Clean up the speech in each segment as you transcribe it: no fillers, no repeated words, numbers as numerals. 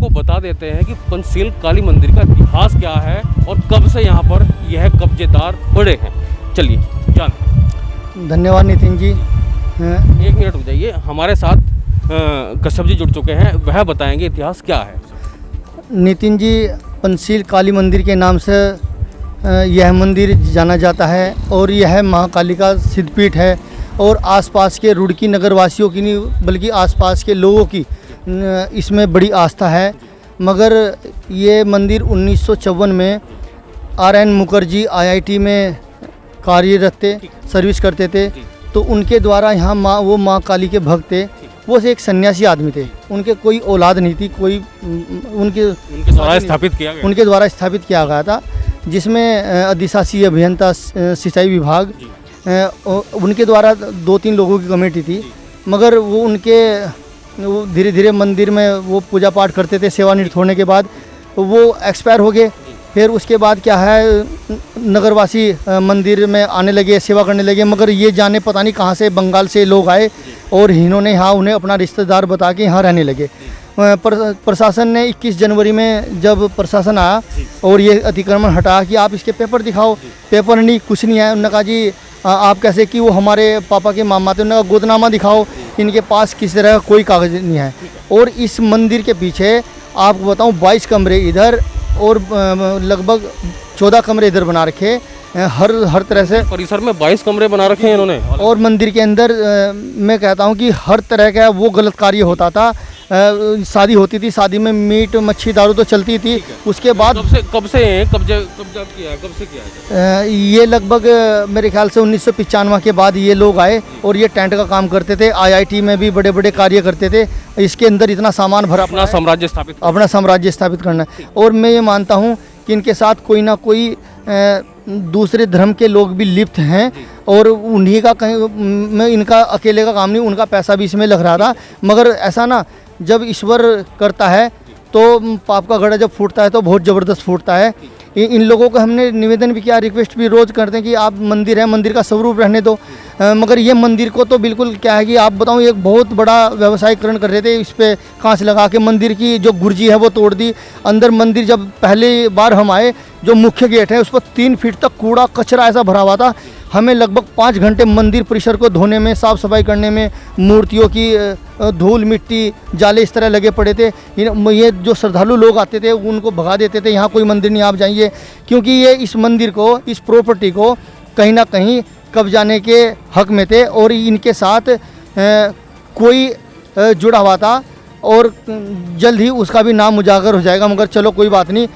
आपको बता देते हैं कि पंचशील काली मंदिर का इतिहास क्या है और कब से यहाँ पर यह कब्जेदार पड़े हैं। चलिए जान। धन्यवाद नितिन जी। एक मिनट रुक जाइए, हमारे साथ कश्यप जी जुड़ चुके हैं, वह बताएंगे इतिहास क्या है। नितिन जी, पंचशील काली मंदिर के नाम से यह मंदिर जाना जाता है और यह महाकाली का सिद्धपीठ है और आसपास के रुड़की नगर वासियों की नहीं बल्कि आसपास के लोगों की इसमें बड़ी आस्था है। मगर ये मंदिर 1954 में RN मुखर्जी IIT में कार्यरत थे, सर्विस करते थे, तो उनके द्वारा यहाँ वो माँ काली के भक्त थे। वो एक सन्यासी आदमी थे, उनके कोई औलाद नहीं थी, कोई उनके द्वारा स्थापित किया गया था, जिसमें अधिशासी अभियंता सिंचाई विभाग उनके द्वारा 2-3 लोगों की कमेटी थी। मगर वो धीरे धीरे मंदिर में वो पूजा पाठ करते थे। सेवानिवृत्त होने के बाद वो एक्सपायर हो गए। फिर उसके बाद क्या है, नगरवासी मंदिर में आने लगे, सेवा करने लगे। मगर ये जाने पता नहीं कहाँ से बंगाल से लोग आए और इन्होंने यहाँ उन्हें अपना रिश्तेदार बता के यहाँ रहने लगे। प्रशासन ने 21 जनवरी में जब प्रशासन आया और ये अतिक्रमण हटाया कि आप इसके पेपर दिखाओ, पेपर नहीं, कुछ नहीं है। उन्होंने कहा जी आप कैसे, कि वो हमारे पापा के मामा थे, उन्होंने कहा गोदनामा दिखाओ, इनके पास किसी तरह का कोई कागज़ नहीं है। और इस मंदिर के पीछे आपको बताऊं 22 कमरे इधर और लगभग 14 कमरे इधर बना रखे, हर तरह से परिसर में 22 कमरे बना रखे हैं इन्होंने। और मंदिर के अंदर मैं कहता हूं कि हर तरह का वो गलत कार्य होता था। शादी होती थी, शादी में मीट मच्छी दारू तो चलती थी। उसके बाद कब से कब्जा किया, कब से किया? ये लगभग मेरे ख्याल से 1995 के बाद ये लोग आए और ये टेंट का काम करते थे। IIT में भी बड़े बड़े कार्य करते थे। इसके अंदर इतना सामान भरा, अपना साम्राज्य स्थापित करना। और मैं ये मानता हूँ कि इनके साथ कोई ना कोई दूसरे धर्म के लोग भी लिप्त हैं और उन्हीं का कहीं में, इनका अकेले का काम नहीं, उनका पैसा भी इसमें लग रहा था। मगर ऐसा ना, जब ईश्वर करता है तो पाप का घड़ा जब फूटता है तो बहुत ज़बरदस्त फूटता है। इन लोगों को हमने निवेदन भी किया, रिक्वेस्ट भी रोज़ करते हैं कि आप मंदिर है, मंदिर का स्वरूप रहने दो। मगर ये मंदिर को तो बिल्कुल क्या है कि आप बताऊं, एक बहुत बड़ा व्यवसायीकरण कर रहे थे। इस पर कांच लगा के मंदिर की जो गुर्जी है वो तोड़ दी। अंदर मंदिर जब पहली बार हम आए, जो मुख्य गेट है उस पर 3 फीट तक कूड़ा कचरा ऐसा भरा हुआ था। हमें लगभग 5 घंटे मंदिर परिसर को धोने में, साफ़ सफाई करने में, मूर्तियों की धूल मिट्टी जाले इस तरह लगे पड़े थे। ये जो श्रद्धालु लोग आते थे उनको भगा देते थे, यहाँ कोई मंदिर नहीं, आप जाइए। क्योंकि ये इस मंदिर को, इस प्रॉपर्टी को कहीं ना कहीं कब्जाने के हक में थे और इनके साथ कोई जुड़ा हुआ था और जल्द ही उसका भी नाम उजागर हो जाएगा। मगर चलो कोई बात नहीं।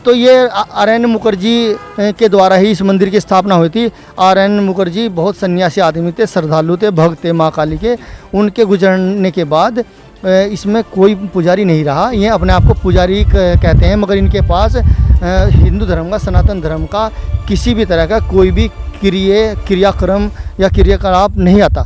तो ये RN मुखर्जी के द्वारा ही इस मंदिर की स्थापना हुई थी। RN मुखर्जी बहुत सन्यासी आदमी थे, श्रद्धालु थे, भक्त थे माँ काली के। उनके गुजरने के बाद इसमें कोई पुजारी नहीं रहा। ये अपने आप को पुजारी कहते हैं, मगर इनके पास हिंदू धर्म का, सनातन धर्म का किसी भी तरह का कोई भी क्रियाक्रम या क्रियाकलाप नहीं आता।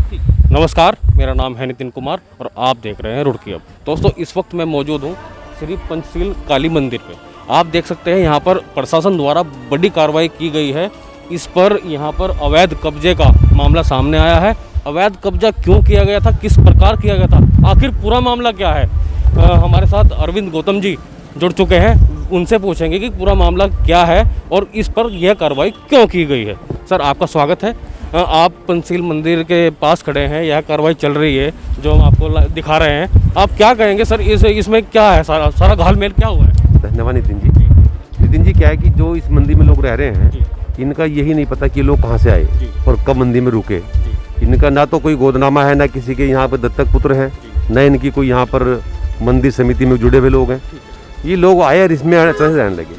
नमस्कार, मेरा नाम है नितिन कुमार और आप देख रहे हैं रुड़की अब। दोस्तों, इस वक्त मैं मौजूद हूँ श्री पंचशील काली मंदिर पे। आप देख सकते हैं यहाँ पर प्रशासन द्वारा बड़ी कार्रवाई की गई है। इस पर यहाँ पर अवैध कब्जे का मामला सामने आया है। अवैध कब्जा क्यों किया गया था, किस प्रकार किया गया था, आखिर पूरा मामला क्या है? हमारे साथ अरविंद गौतम जी जुड़ चुके हैं, उनसे पूछेंगे कि पूरा मामला क्या है और इस पर यह कार्रवाई क्यों की गई है। सर, आपका स्वागत है। आप पंचशील मंदिर के पास खड़े हैं, यह कार्रवाई चल रही है जो हम आपको दिखा रहे हैं। आप क्या कहेंगे सर, इसमें क्या है, सारा घालमेल क्या हुआ है? धन्यवाद नितिन जी, क्या है कि जो इस मंदिर में लोग रह रहे हैं, इनका यही नहीं पता कि लोग कहाँ से आए और कब मंदिर में रुके। इनका ना तो कोई गोदनामा है, ना किसी के यहाँ पर दत्तक पुत्र है, न इनकी कोई यहाँ पर मंदिर समिति में जुड़े हुए लोग हैं। ये लोग आए और इसमें रहने लगे।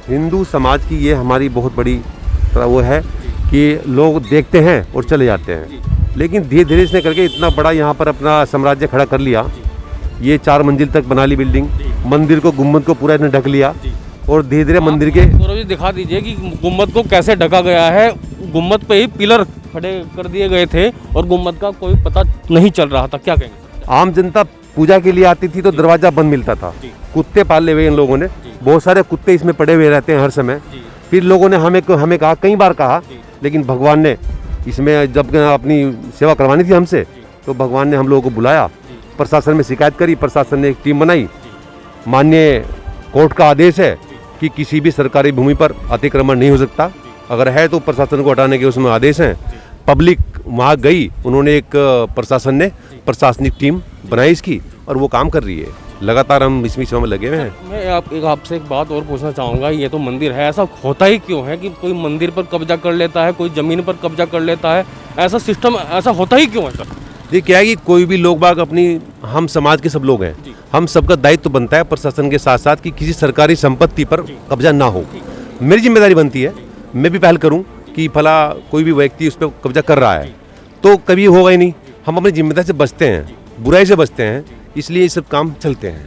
हिंदू समाज की ये हमारी बहुत बड़ी वो है कि लोग देखते हैं और चले जाते हैं, लेकिन धीरे धीरे इसने करके इतना बड़ा यहाँ पर अपना साम्राज्य खड़ा कर लिया। ये 4 मंजिल तक बना ली बिल्डिंग, मंदिर को, गुम्बद को पूरा इसने ढक लिया और धीरे धीरे मंदिर के गौरव जी दिखा दीजिए कि गुम्बद को कैसे ढका गया है। गुम्बद पे ही पिलर खड़े कर दिए गए थे और गुम्बद का कोई पता नहीं चल रहा था। क्या कहेंगे? आम जनता पूजा के लिए आती थी तो दरवाजा बंद मिलता था। कुत्ते पाले हुए इन लोगों ने, बहुत सारे कुत्ते इसमें पड़े हुए रहते हैं हर समय। फिर लोगों ने हमें कहा, कई बार कहा, लेकिन भगवान ने इसमें जब अपनी सेवा करवानी थी हमसे, तो भगवान ने हम लोगों को बुलाया। प्रशासन में शिकायत करी, प्रशासन ने एक टीम बनाई माननीय कोर्ट का आदेश है कि किसी भी सरकारी भूमि पर अतिक्रमण नहीं हो सकता। अगर है तो प्रशासन को हटाने के उसमें आदेश हैं। पब्लिक वहाँ गई, उन्होंने एक प्रशासन ने प्रशासनिक टीम बनाई इसकी और वो काम कर रही है। लगातार हम इस विषय में लगे हुए हैं। मैं आपसे एक बात और पूछना चाहूँगा, ये तो मंदिर है, ऐसा होता ही क्यों है कि कोई मंदिर पर कब्जा कर लेता है, कोई ज़मीन पर कब्जा कर लेता है, ऐसा सिस्टम ऐसा होता ही क्यों है सर? ये क्या है कि कोई भी लोग बाग अपनी, हम समाज के सब लोग हैं, हम सबका दायित्व बनता है प्रशासन के साथ साथ कि किसी सरकारी संपत्ति पर कब्जा ना हो। मेरी जिम्मेदारी बनती है, मैं भी पहल करूं कि भला कोई भी व्यक्ति उस पर कब्जा कर रहा है तो कभी होगा ही नहीं। हम अपनी जिम्मेदारी से बचते हैं, बुराई से बचते हैं, इसलिए ये सब काम चलते हैं।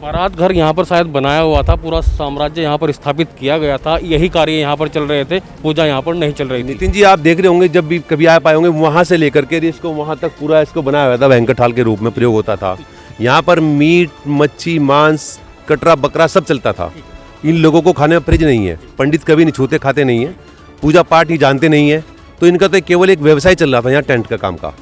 बारात घर यहाँ पर शायद बनाया हुआ था, पूरा साम्राज्य यहाँ पर स्थापित किया गया था, यही कार्य यहाँ पर चल रहे थे, पूजा यहाँ पर नहीं चल रही थी। नितिन जी, आप देख रहे होंगे, जब भी कभी आ पाए होंगे, वहाँ से लेकर के इसको वहाँ तक पूरा इसको बनाया हुआ था, बैंक्वेट हॉल के रूप में प्रयोग होता था। यहाँ पर मीट, मच्छी, मांस, कटरा, बकरा सब चलता था। इन लोगों को खाने में परहेज नहीं है, पंडित कभी नहीं छूते, खाते नहीं है, पूजा पाठ ही जानते नहीं है, तो इनका तो केवल एक व्यवसाय चल रहा था यहाँ टेंट का काम का।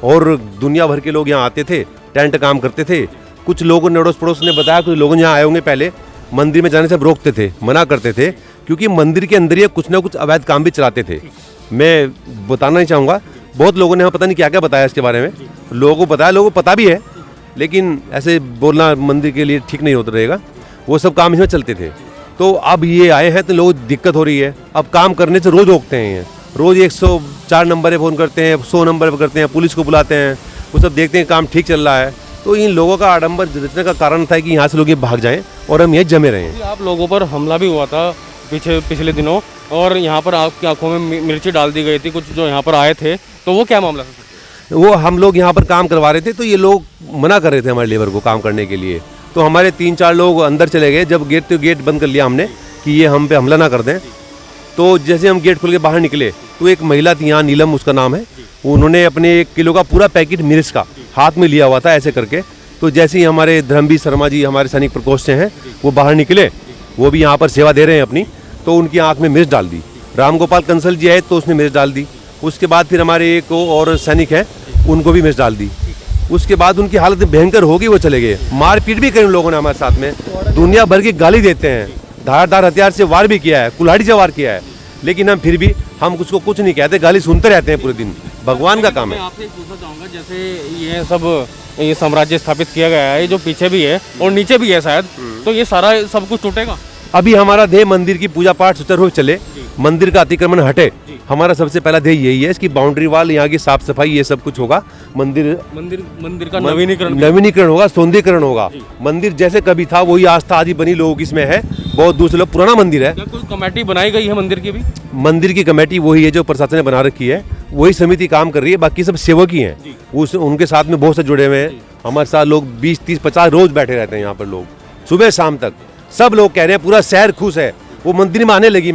और दुनिया भर के लोग यहाँ आते थे, टेंट काम करते थे। कुछ लोगों ने, अड़ोस पड़ोस ने बताया, कुछ लोगों यहाँ आए होंगे पहले, मंदिर में जाने से रोकते थे, मना करते थे, क्योंकि मंदिर के अंदर ये कुछ ना कुछ अवैध काम भी चलाते थे। मैं बताना नहीं चाहूँगा, बहुत लोगों ने पता नहीं क्या क्या बताया इसके बारे में, लोगों को बताया, लोगों को पता भी है, लेकिन ऐसे बोलना मंदिर के लिए ठीक नहीं होता रहेगा। वो सब काम इसमें चलते थे। तो अब ये आए हैं तो लोग दिक्कत हो रही है, अब काम करने से रोज़ रोकते हैं। रोज़ 104 नंबर पर फ़ोन करते हैं, 100 नंबर पर करते हैं, पुलिस को बुलाते हैं, वो सब देखते हैं काम ठीक चल रहा है। तो इन लोगों का आडंबर रचने का कारण था कि यहाँ से लोग ये भाग जाएं और हम ये जमे रहें। आप लोगों पर हमला भी हुआ था पिछले दिनों, और यहाँ पर आपकी आंखों में मिर्ची डाल दी गई थी कुछ जो यहाँ पर आए थे, तो वो क्या मामला था? वो हम लोग यहाँ पर काम करवा रहे थे, तो ये लोग मना कर रहे थे हमारे लेबर को काम करने के लिए। तो हमारे 3-4 लोग अंदर चले गए। जब गेट बंद कर लिया हमने कि ये हम पे हमला ना कर दें, तो जैसे हम गेट खोल के बाहर निकले तो एक महिला थी यहाँ, नीलम उसका नाम है, उन्होंने अपने 1 किलो का पूरा पैकेट मिर्च का हाथ में लिया हुआ था ऐसे करके। तो जैसे ही हमारे धर्मवीर शर्मा जी हमारे सैनिक प्रकोष्ठ से हैं, वो बाहर निकले, वो भी यहाँ पर सेवा दे रहे हैं अपनी, तो उनकी आँख में मिर्च डाल दी। रामगोपाल कंसल जी आए तो उसने मिर्च डाल दी। उसके बाद फिर हमारे एक और सैनिक हैं, उनको भी मिर्च डाल दी। उसके बाद उनकी हालत भयंकर होगी, वो चले गए। मारपीट भी करी उन लोगों ने हमारे साथ में, दुनिया भर की गाली देते हैं, धारदार हथियार से वार भी किया है, कुल्हाड़ी से वार किया है, लेकिन हम फिर भी हम उसको कुछ नहीं कहते, गाली सुनते रहते हैं पूरे दिन। भगवान का काम है। मैं आपसे पूछना चाहूँगा, जैसे ये साम्राज्य स्थापित किया गया है, ये जो पीछे भी है और नीचे भी है शायद, तो ये सारा सब कुछ टूटेगा? अभी हमारा ध्येय मंदिर की पूजा पाठ सुचारू रूप से चले, मंदिर का अतिक्रमण हटे, हमारा सबसे पहला ध्येय यही है। इसकी बाउंड्री वाल, यहाँ की साफ सफाई, ये सब कुछ होगा। मंदिर का नवीनीकरण होगा, सौंदर्यीकरण होगा। मंदिर जैसे कभी था वही आस्था आदि बनी लोगों की इसमें है। बहुत दूसरे लोग, पुराना मंदिर है। क्या कोई कमेटी बनाई गई है मंदिर की भी? मंदिर की कमेटी वही है जो प्रशासन ने बना रखी है, वही समिति काम कर रही है, बाकी सब सेवक ही हैं। उनके साथ में बहुत से जुड़े हुए हैं। हमारे साथ लोग 20, 30, 50 रोज बैठे रहते हैं यहाँ पर लोग, सुबह शाम तक। सब लोग कह रहे हैं, पूरा शहर खुश है। वो मंदिर में आने लगी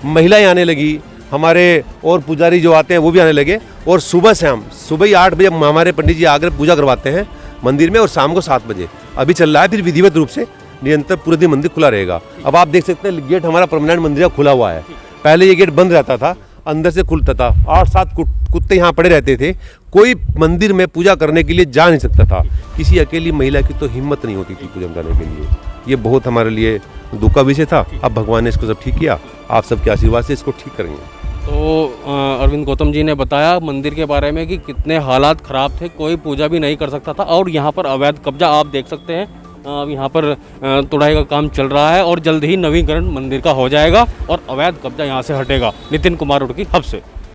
महिलाएं आने लगी, हमारे और पुजारी जो आते हैं वो भी आने लगे। और सुबह शाम, सुबह ही 8 बजे हमारे पंडित जी आकर पूजा करवाते हैं मंदिर में, और शाम को 7 बजे अभी चल रहा है। फिर विधिवत रूप से निरंतर पूरे दिन मंदिर खुला रहेगा। अब आप देख सकते हैं, गेट हमारा परमानेंट मंदिर का खुला हुआ है। पहले ये गेट बंद रहता था, अंदर से खुलता था। 8-7 कुत्ते यहाँ पड़े रहते थे। कोई मंदिर में पूजा करने के लिए जा नहीं सकता था। किसी अकेली महिला की तो हिम्मत नहीं होती थी पूजा करने के लिए। ये बहुत हमारे लिए दुख का विषय था। अब भगवान ने इसको सब ठीक किया, आप सबके आशीर्वाद से इसको ठीक करेंगे। तो अरविंद गौतम जी ने बताया मंदिर के बारे में कि कितने हालात ख़राब थे, कोई पूजा भी नहीं कर सकता था, और यहाँ पर अवैध कब्जा आप देख सकते हैं। यहाँ पर तुड़ाई का काम चल रहा है और जल्द ही नवीकरण मंदिर का हो जाएगा और अवैध कब्जा यहाँ से हटेगा। नितिन कुमार रुड़की, हब से।